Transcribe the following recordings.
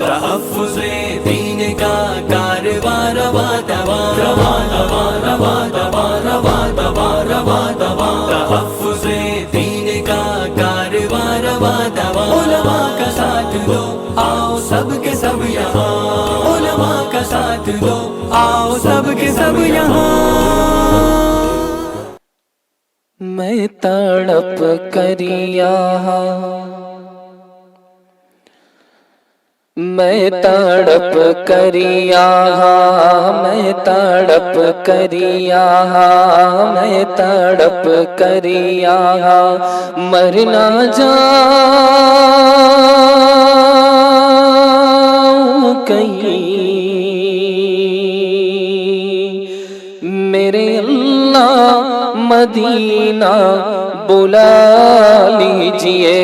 تحفظ دین کا کارواں رواں رواں رواں رواں رواں رواں رواں رواں رواں رواں تحفظ دین کا کارواں رواں رواں علماء کا ساتھ دو آؤ سب کے سب یہاں علماء کا ساتھ دو آؤ سب کے سب یہاں میں تڑپ کر یہاں میں تڑپ کر یہاں میں تڑپ کر یہاں میں تڑپ کر یہاں مر نہ جاؤں کہیں میرے اللہ مدینہ بلا لیجئے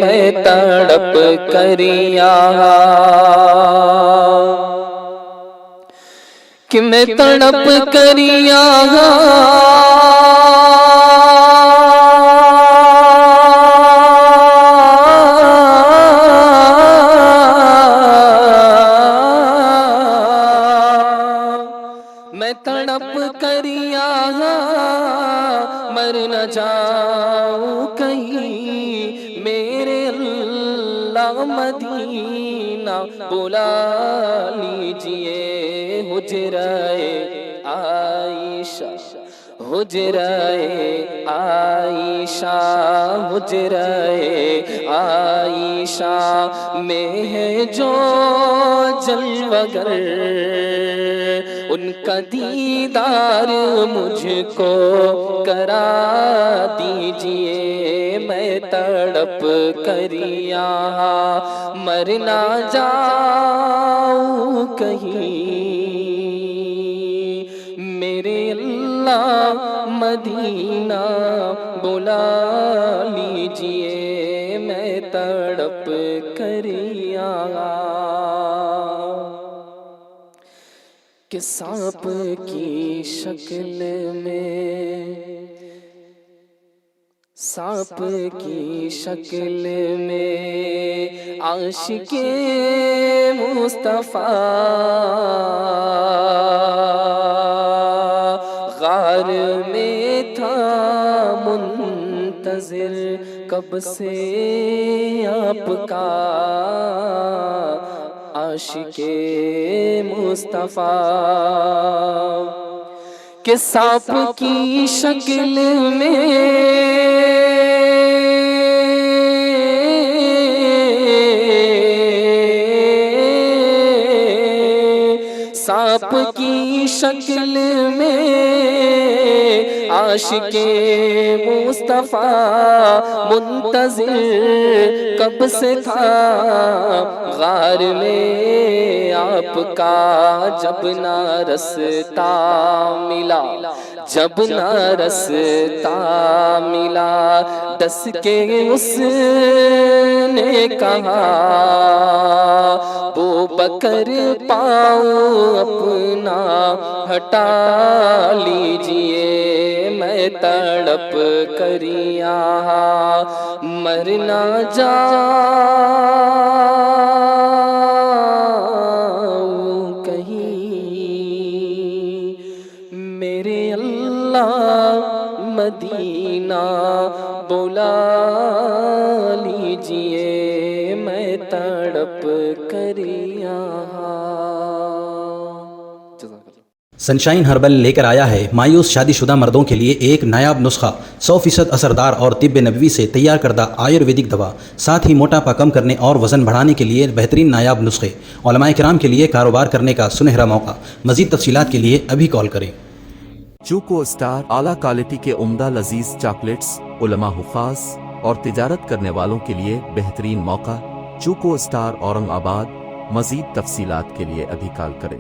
میں تڑپ کر یہاں کہ میں تڑپ کر یہاں میں تڑپ کر یہاں مر نہ جاؤں کہیں میرے اللہ مدینہ بلا لیجئے حجرائے عائشہ حجرائے عائشہ حجرائے عائشہ میں ہے جو جلوگر ان کا دیدار مجھ کو کرا دیجئے میں تڑپ کر یہاں مر نہ جاؤں کہیں میرے اللہ مدینہ بلا لیجئے میں تڑپ کر یہاں کہ سانپ کی شکل میں عاشق مصطفیٰ غار میں تھا منتظر کب سے آپ کا عاشق مصطفیٰ کہ سانپ کی شکل میں سانپ کی شکل میں عاشق مصطفیٰ منتظر کب سے تھا غار میں آپ کا جب نہ رستہ ملا جب نہ رستہ ملا ڈس کے اس نے کہا بکر پاؤں اپنا ہٹا لیجئے میں تڑپ کر یہاں مر نہ جاؤں کہیں میرے اللہ مدینہ بلا لیجئے میں تڑپ کر یہاں سنشائن ہربل لے کر آیا ہے مایوس شادی شدہ مردوں کے لیے ایک نایاب نسخہ 100% اثردار اور طب نبوی سے تیار کردہ آیورویدک دوا ساتھ ہی موٹاپا کم کرنے اور وزن بڑھانے کے لیے بہترین نایاب نسخے علماء کرام کے لیے کاروبار کرنے کا سنہرا موقع مزید تفصیلات کے لیے ابھی کال کریں چوکو اسٹار اعلیٰ کوالٹی کے عمدہ لذیذ چاکلیٹس علماء حفاظ اور تجارت کرنے والوں کے لیے بہترین موقع چوکو اسٹار اورنگ آباد مزید تفصیلات کے لیے ابھی کال کریں